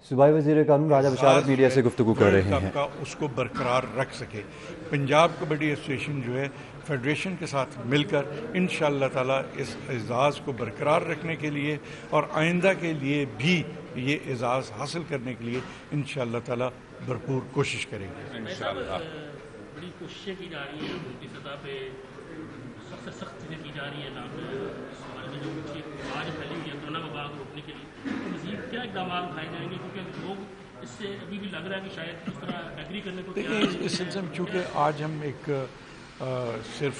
सूबाई वज़ीर कानून राजा बशारत मीडिया से गुफ्तगू कर रहे हैं। का उसको बरकरार रख सके। पंजाब कबड्डी एसोसिएशन जो है फेडरेशन के साथ मिलकर इंशाअल्लाह ताला इस एजाज़ को बरकरार रखने के लिए और आइंदा के लिए भी ये एजाज़ हासिल करने के लिए इंशाअल्लाह ताला भरपूर कोशिश करेंगे। इंशाअल्लाह बड़ी कोशिशें की जा रही हैं, मुल्की सतह पे सबसे सख्त चीज़ें की जा रही हैं जो आज फैली हुई है कोरोना वबा को रोकने के लिए, तो मज़ीद क्या इक़दाम उठाए जाएंगे? क्योंकि लोग इससे अभी भी लग रहा है कि शायद इस तरह एग्री करने को देखिए, इस सिलसिले में चूँकि आज हम एक सिर्फ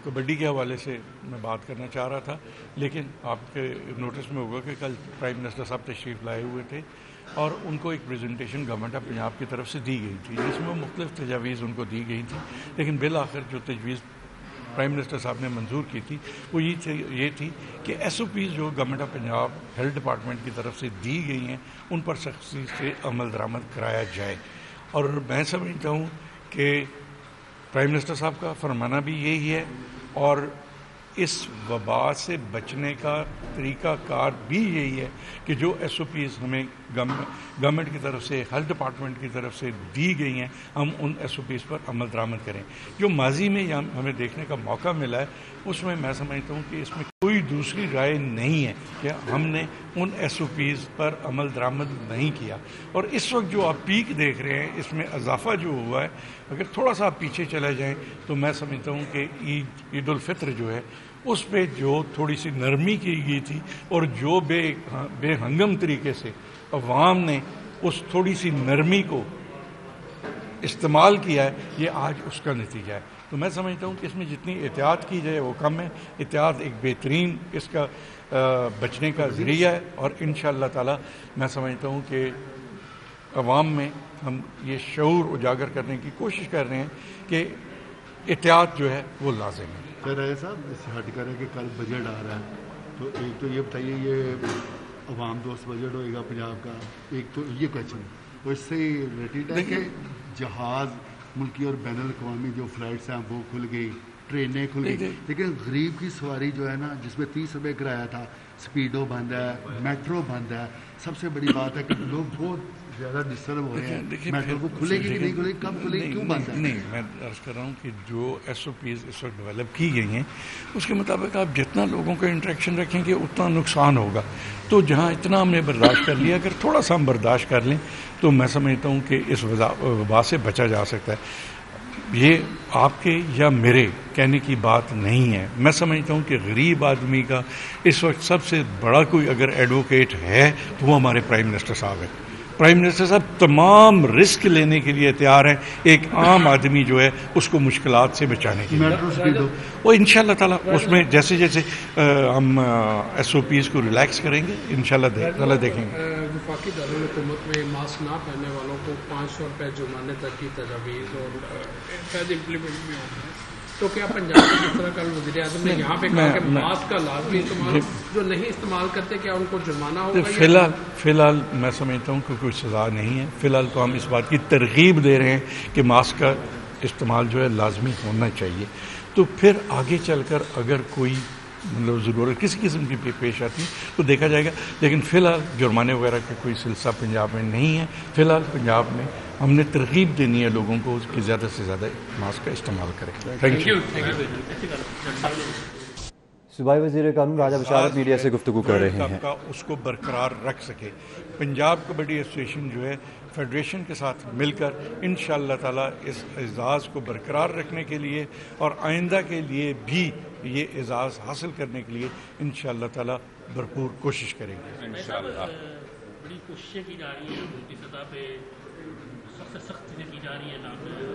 कबड्डी के हवाले से मैं बात करना चाह रहा था, लेकिन आपके नोटिस में होगा कि कल प्राइम मिनिस्टर साहब तशरीफ़ लाए हुए थे और उनको एक प्रेजेंटेशन गवर्नमेंट ऑफ पंजाब की तरफ से दी गई थी जिसमें मुख्तलिफ तजावीज़ उनको दी गई थी, लेकिन बिल आखिर जो तजवीज़ प्राइम मिनिस्टर साहब ने मंजूर की थी वो ये थी कि SOPs जो government of Punjab health department की तरफ से दी गई हैं उन पर सख्ती से अमल दरामद कराया जाए। और मैं समझता हूँ कि प्राइम मिनिस्टर साहब का फरमाना भी यही है और इस वबा से बचने का तरीक़ाकार भी यही है कि जो SOPs हमें गवर्नमेंट की तरफ से हेल्थ डिपार्टमेंट की तरफ से दी गई हैं हम उन SOPs पर अमल दरामद करें। जो माजी में हमें देखने का मौका मिला है उसमें मैं समझता हूँ कि इसमें कोई दूसरी राय नहीं है कि हमने उन SOPs पर अमल दरामद नहीं किया। और इस वक्त जो आप पीक देख रहे हैं इसमें इजाफा जो हुआ है, अगर थोड़ा सा आप पीछे चले जाएँ तो मैं समझता हूँ कि ईद उल फित्र जो है उस पर जो थोड़ी सी नरमी की गई थी और जो बेहंगम तरीके से अवाम ने उस थोड़ी सी नरमी को इस्तेमाल किया है, ये आज उसका नतीजा है। तो मैं समझता हूँ कि इसमें जितनी एहतियात की जाए वो कम है। एहतियात एक बेहतरीन इसका बचने का ज़रिया है और इंशाअल्लाह ताला मैं समझता हूँ कि अवाम में हम ये शऊर उजागर करने की कोशिश कर रहे हैं कि एहतियात जो है वो लाजिम है। राजा साहब, इससे हट कर है कि कल बजट आ रहा है, तो एक तो ये बताइए ये अवाम दोस्त बजट होएगा पंजाब का, एक तो ये क्वेश्चन, तो इससे रिलेटेड है कि जहाज़ मुल्की और बैनुल अक़वामी जो फ़्लाइट्स हैं वो खुल गई, ट्रेनें खुल गई, लेकिन गरीब की सवारी जो है ना जिसमें 30 रुपये किराया था, स्पीडो बंद है, मेट्रो बंद है। सबसे बड़ी बात है कि लोग बहुत ज़्यादा डिस्टर्ब हो रहे हैं। मेट्रो को खुलेगी कि नहीं खुलेगी, कब खुलेगी, क्यों बंद है? नहीं, मैं अर्ज़ कर रहा हूँ कि जो SOPs इस वक्त डेवलप की गई हैं उसके मुताबिक आप जितना लोगों का इंटरेक्शन रखेंगे उतना नुकसान होगा। तो जहाँ इतना हमने बर्दाश्त कर लिया, अगर थोड़ा सा हम बर्दाश्त कर लें तो मैं समझता हूँ कि इस वबा से बचा जा सकता है। ये आपके या मेरे कहने की बात नहीं है। मैं समझता हूँ कि गरीब आदमी का इस वक्त सबसे बड़ा कोई अगर एडवोकेट है तो वो हमारे प्राइम मिनिस्टर साहब है। प्राइम मिनिस्टर साहब तमाम रिस्क लेने के लिए तैयार हैं एक आम आदमी जो है उसको मुश्किलात से बचाने के लिए। वो इंशाअल्लाह ताला उसमें जैसे जैसे हम SOPs को रिलैक्स करेंगे इंशाअल्लाह देखेंगे। वफाकी दारुल-ए-हुकूमत में मास्क ना पहनने वालों को 500 रुपये जुर्माने तक की तजवीज़ और शायद इम्प्लीमेंट भी होता है, तो क्या पंजाब में जिस तरह कल वज़ीर आज़म ने यहाँ पे कहा कि मास्क का लाजमी इस्तेमाल जो नहीं इस्तेमाल करते क्या उनको जुर्माना होगा? फ़िलहाल मैं समझता हूँ कि कोई सज़ा नहीं है। फ़िलहाल तो हम इस बात की तरगीब दे रहे हैं कि मास्क का इस्तेमाल जो है लाजमी होना चाहिए। तो फिर आगे चलकर अगर कोई मतलब ज़रूरत किसी किस्म की पेश आती है तो देखा जाएगा, लेकिन फ़िलहाल जुर्माने वगैरह का कोई सिलसिला पंजाब में नहीं है। फ़िलहाल पंजाब में हमने तरगीब देनी है लोगों को कि ज़्यादा से ज़्यादा मास्क का इस्तेमाल करें। Thank you. सूबाई वज़ीर कानून राजा बशारत मीडिया से गुफ्तगू कर रहे हैं। का उसको बरकरार रख सके। पंजाब कबड्डी एसोसिएशन जो है फेडरेशन के साथ मिलकर इंशाअल्लाह ताला इस एजाज़ को बरकरार रखने के लिए और आइंदा के लिए भी ये एजाज़ हासिल करने के लिए इंशाअल्लाह ताला भरपूर कोशिश करेंगे। इंशाअल्लाह बड़ी कोशिशें की जा रही हैं, मुल्की सतह पे सबसे सख्त चीज़ें की जा रही हैं जो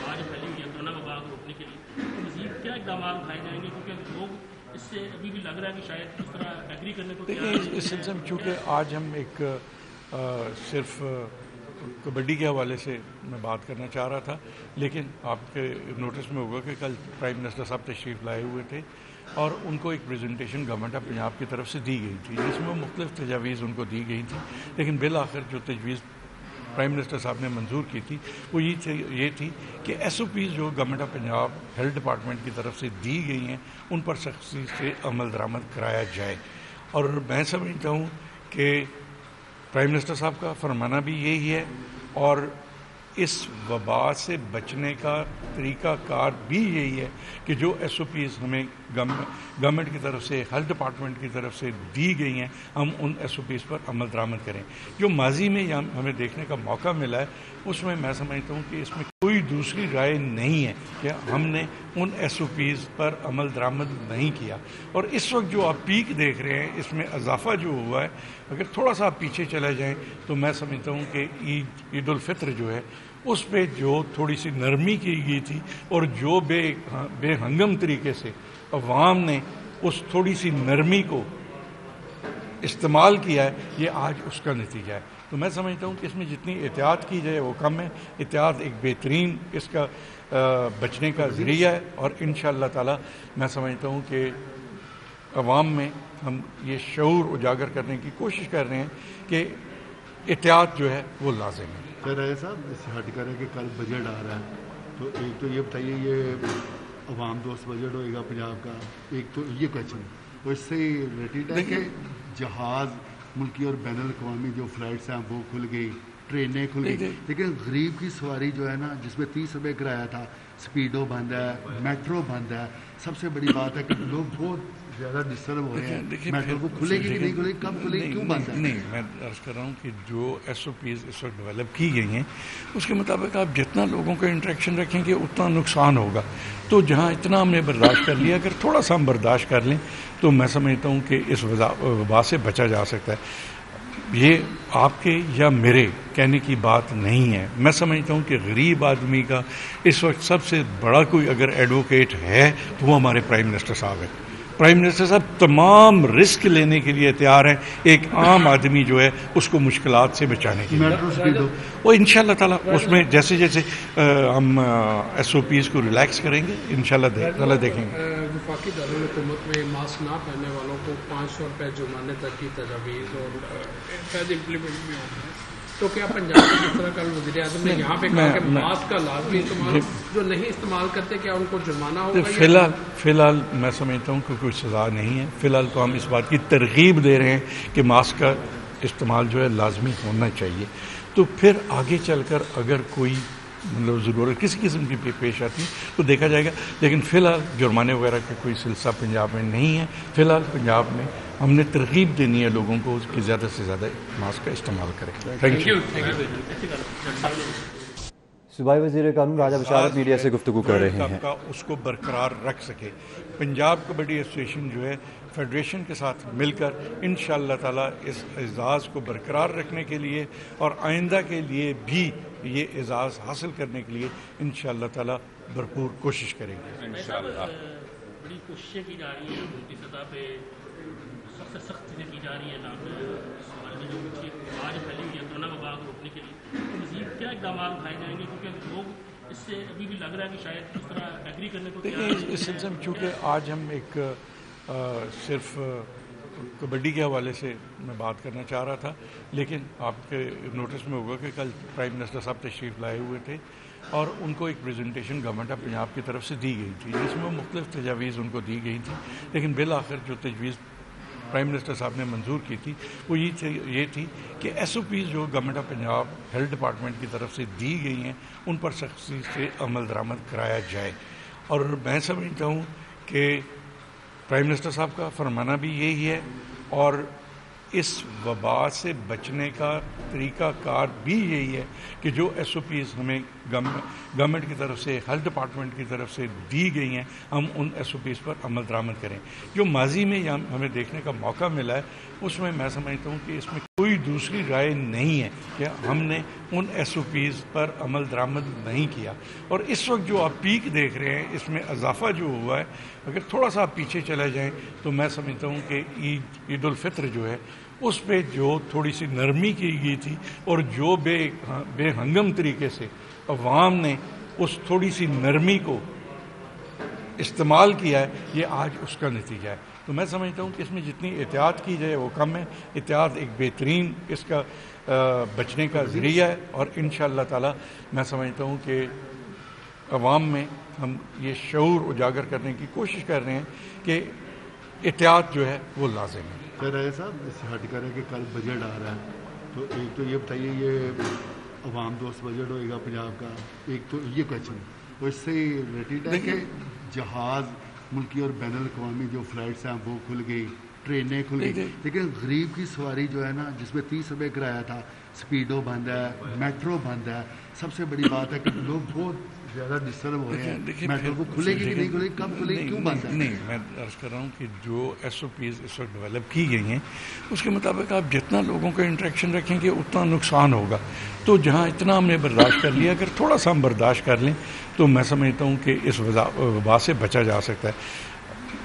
आज फैली हुई है कोरोना वबा को रोकने के लिए, तो मज़ीद क्या इक़दाम उठाए जाएंगे? क्योंकि लोग इससे अभी भी लग रहा है कि शायद इस तरह एग्री करने को देखिए, इस सिलसिले में चूँकि आज हम एक सिर्फ कबड्डी के हवाले से मैं बात करना चाह रहा था, लेकिन आपके नोटिस में होगा कि कल प्राइम मिनिस्टर साहब तशरीफ़ लाए हुए थे और उनको एक प्रेजेंटेशन गवर्नमेंट ऑफ पंजाब की तरफ से दी गई थी जिसमें मुख्तलिफ तजावीज़ उनको दी गई थी, लेकिन बिल आखिर जो तजवीज़ प्राइम मिनिस्टर साहब ने मंजूर की थी वो ये थी कि SOPs जो government of Punjab health department की तरफ से दी गई हैं उन पर सख्ती से अमल दरामद कराया जाए। और मैं समझता हूँ कि प्राइम मिनिस्टर साहब का फरमाना भी यही है और इस वबा से बचने का तरीका कार भी यही है कि जो SOPs हमें गवर्नमेंट की तरफ से, हेल्थ डिपार्टमेंट की तरफ से दी गई हैं, हम उन SOPs पर अमल दरामद करें। जो माजी में हमें देखने का मौका मिला है उसमें मैं समझता हूँ कि इसमें कोई दूसरी राय नहीं है कि हमने उन SOPs पर अमल दरामद नहीं किया। और इस वक्त जो आप पीक देख रहे हैं इसमें इजाफा जो हुआ है, अगर थोड़ा सा आप पीछे चले जाएं तो मैं समझता हूँ कि ईद उल फित्र जो है उस पे जो थोड़ी सी नरमी की गई थी और जो बेहंगम तरीके से अवाम ने उस थोड़ी सी नरमी को इस्तेमाल किया है, ये आज उसका नतीजा है। तो मैं समझता हूँ कि इसमें जितनी एहतियात की जाए वो कम है। एहतियात एक बेहतरीन इसका बचने का ज़रिया है और इंशाअल्लाह ताला मैं समझता हूँ कि अवाम में हम ये शऊर उजागर करने की कोशिश कर रहे हैं कि एहतियात जो है वो लाजिम है। कह रहे साहब इससे हट कर है कि कल बजट आ रहा है, तो एक तो ये बताइए ये अवाम दोस्त बजट होएगा पंजाब का, एक तो ये क्वेश्चन, तो इससे रिलेटेड है कि जहाज़ मुल्की और बैन अवी जो फ्लाइट्स हैं वो खुल गई, ट्रेनें खुल गई, लेकिन गरीब की सवारी जो है ना जिसमें 30 रुपये किराया था, स्पीडो बंद है, मेट्रो बंद है। सबसे बड़ी बात है कि लोग बहुत ज़्यादा डिस्टर्ब हो रहे हैं। मेट्रो को खुलेगी कि नहीं खुलेगी, कब खुलेगी, क्यों बंद है? नहीं, मैं अर्ज़ कर रहा हूँ कि जो SOPs इस वक्त डेवलप की गई हैं उसके मुताबिक आप जितना लोगों का इंटरेक्शन रखेंगे उतना नुकसान होगा। तो जहाँ इतना हमने बर्दाश्त कर लिया, अगर थोड़ा सा हम बर्दाश्त कर लें तो मैं समझता हूँ कि इस वबा से बचा जा सकता है। ये आपके या मेरे कहने की बात नहीं है। मैं समझता हूँ कि गरीब आदमी का इस वक्त सबसे बड़ा कोई अगर एडवोकेट है तो वो हमारे प्राइम मिनिस्टर साहब है। प्राइम मिनिस्टर साहब तमाम रिस्क लेने के लिए तैयार हैं एक आम आदमी जो है उसको मुश्किलात से बचाने के लिए। वो इंशाल्लाह ताला उसमें जैसे जैसे हम SOPs को रिलैक्स करेंगे इंशाल्लाह देखेंगे। वफाकी दारुल-ए-हुकूमत में मास्क ना पहनने वालों को 500 रुपये जुर्माने तक की तजवीज़ और शायद इम्प्लीमेंट भी होना है। तो क्या पंजाब में जिस तरह कल वज़ीर आज़म ने यहाँ पे कहा कि मास्क का लाजमी इस्तेमाल, जो नहीं इस्तेमाल करते क्या उनको जुर्माना होगा? फिलहाल मैं समझता हूँ कि कोई सज़ा नहीं है। फिलहाल तो हम इस बात की तरगीब दे रहे हैं कि मास्क का इस्तेमाल जो है लाजमी होना चाहिए। तो फिर आगे चलकर अगर कोई मतलब ज़रूरत किसी किस्म की पेश आती तो देखा जाएगा, लेकिन फ़िलहाल जुर्माने वगैरह का कोई सिलसिला पंजाब में नहीं है। फ़िलहाल पंजाब में हमने तरगीब देनी है लोगों को कि ज़्यादा से ज़्यादा मास्क का इस्तेमाल करें। Thank you. सूबाई वज़ीर कानून राजा बशारत मीडिया से गुफ्तगू कर रहे हैं का उसको बरकरार रख सके। पंजाब कबड्डी एसोसिएशन जो है फेडरेशन के साथ मिलकर इंशाअल्लाह ताला इस एजाज़ को बरकरार रखने के लिए और आइंदा के लिए भी ये एजाज़ हासिल करने के लिए इंशाअल्लाह ताला भरपूर कोशिश करेंगे। इंशाअल्लाह बड़ी कोशिशें की जा रही हैं मुल्की सतह पे, सख्त चीज़ें की जा रही हैं सवाल में जो आज फैली हुई है कोरोना वबा को रोकने के लिए, तो मज़ीद क्या इक़दाम उठाए जाएंगे? क्योंकि लोग इससे अभी भी लग रहा है कि शायद इस तरह एग्री करने को देखिए इस सिलसिले में चूँकि आज हम एक सिर्फ कबड्डी के हवाले से मैं बात करना चाह रहा था, लेकिन आपके नोटिस में होगा कि कल प्राइम मिनिस्टर साहब तशरीफ़ लाए हुए थे और उनको एक प्रेजेंटेशन गवर्नमेंट ऑफ पंजाब की तरफ से दी गई थी जिसमें मुख्तलिफ तजावीज़ उनको दी गई थी, लेकिन बिल आखिर जो तजवीज़ प्राइम मिनिस्टर साहब ने मंजूर की थी वो ये थी कि SOPs जो government of Punjab health department की तरफ से दी गई हैं उन पर सख्ती से अमल दरामद कराया जाए। और मैं समझता हूँ कि प्राइम मिनिस्टर साहब का फरमाना भी यही है और इस वबा से बचने का तरीका कार भी यही है कि जो SOPs हमें गवर्नमेंट की तरफ से, हेल्थ डिपार्टमेंट की तरफ से दी गई हैं, हम उन SOPs पर अमल दरामद करें। जो माजी में हमें देखने का मौका मिला है उसमें मैं समझता हूँ कि इसमें कोई दूसरी राय नहीं है कि हमने उन SOPs पर अमल दरामद नहीं किया। और इस वक्त जो आप पीक देख रहे हैं इसमें इजाफा जो हुआ है, अगर थोड़ा सा आप पीछे चले जाएँ तो मैं समझता हूँ कि ईद उल फित्र जो है उस पर जो थोड़ी सी नरमी की गई थी और जो बेहंगम तरीके से अवाम ने उस थोड़ी सी नरमी को इस्तेमाल किया है, ये आज उसका नतीजा है। तो मैं समझता हूँ कि इसमें जितनी एहतियात की जाए वो कम है। एहतियात एक बेहतरीन इसका बचने का ज़रिया है और इंशाअल्लाह ताला मैं समझता हूँ कि अवाम में हम ये शऊर उजागर करने की कोशिश कर रहे हैं कि एहतियात जो है वो लाजिम है। कह रहे साहब इससे हट कर है कि कल बजट आ रहा है, तो एक तो ये बताइए ये अवाम दोस्त बजट होएगा पंजाब का, एक तो ये क्वेश्चन तो इससे ही रिलेटेड है कि जहाज़ मुल्की और बैनुल अक़वामी जो फ़्लाइट्स हैं वो खुल गई, ट्रेनें खुल गई, लेकिन गरीब की सवारी जो है ना जिसमें 30 रुपये किराया था, स्पीडो बंद है, मेट्रो बंद है। सबसे बड़ी बात है कि लोग बहुत ज़्यादा डिस्टर्ब हो रहे हैं। मेट्रो को खुलेगी कि नहीं खुलेगी, कब खुलेगी, क्यों बंद है? नहीं, मैं अर्ज़ कर रहा हूँ कि जो SOPs इस वक्त डेवलप की गई हैं उसके मुताबिक आप जितना लोगों का इंटरेक्शन रखेंगे उतना नुकसान होगा। तो जहाँ इतना हमने बर्दाश्त कर लिया, अगर थोड़ा सा हम बर्दाश्त कर लें तो मैं समझता हूँ कि इस वबा से बचा जा सकता है।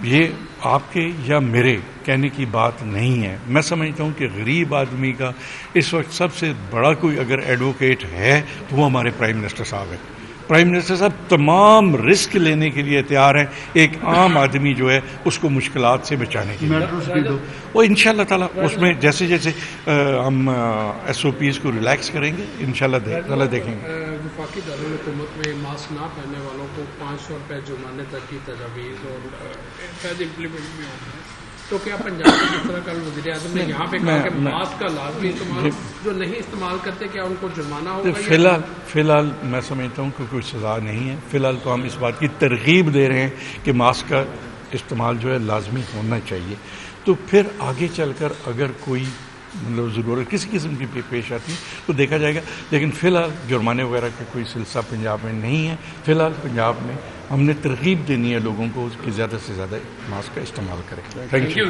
ये आपके या मेरे कहने की बात नहीं है। मैं समझता हूँ कि गरीब आदमी का इस वक्त सबसे बड़ा कोई अगर एडवोकेट है तो वो हमारे प्राइम मिनिस्टर साहब हैं। प्राइम मिनिस्टर साहब तमाम रिस्क लेने के लिए तैयार हैं एक आम आदमी जो है उसको मुश्किलात से बचाने के लिए। वो इंशाल्लाह ताला उसमें जैसे जैसे हम SOPs को रिलैक्स करेंगे इंशाल्लाह देखेंगे। वफाकी दारुल-ए-हुकूमत में मास्क ना पहनने वालों को 500 रुपये जुर्माने तक की तजवीज़ और शायद इम्प्लीमेंट भी होना है। तो क्या पंजाब में जिस तरह कल वज़ीर-ए-आज़म ने यहाँ पे कहा कि मास्क का लाजमी इस्तेमाल जो नहीं इस्तेमाल करते क्या उनको जुर्माना होगा? फिलहाल मैं समझता हूँ कि कोई सज़ा नहीं है। फिलहाल तो हम इस बात की तरगीब दे रहे हैं कि मास्क का इस्तेमाल जो है लाजमी होना चाहिए। तो फिर आगे चलकर अगर कोई मतलब ज़रूरत किसी किस्म की पेश आती है तो देखा जाएगा, लेकिन फ़िलहाल जुर्माने वगैरह का कोई सिलसिला पंजाब में नहीं है। फ़िलहाल पंजाब में हमने तरगीब देनी है लोगों को कि ज़्यादा से ज़्यादा मास्क का इस्तेमाल करें। Thank you.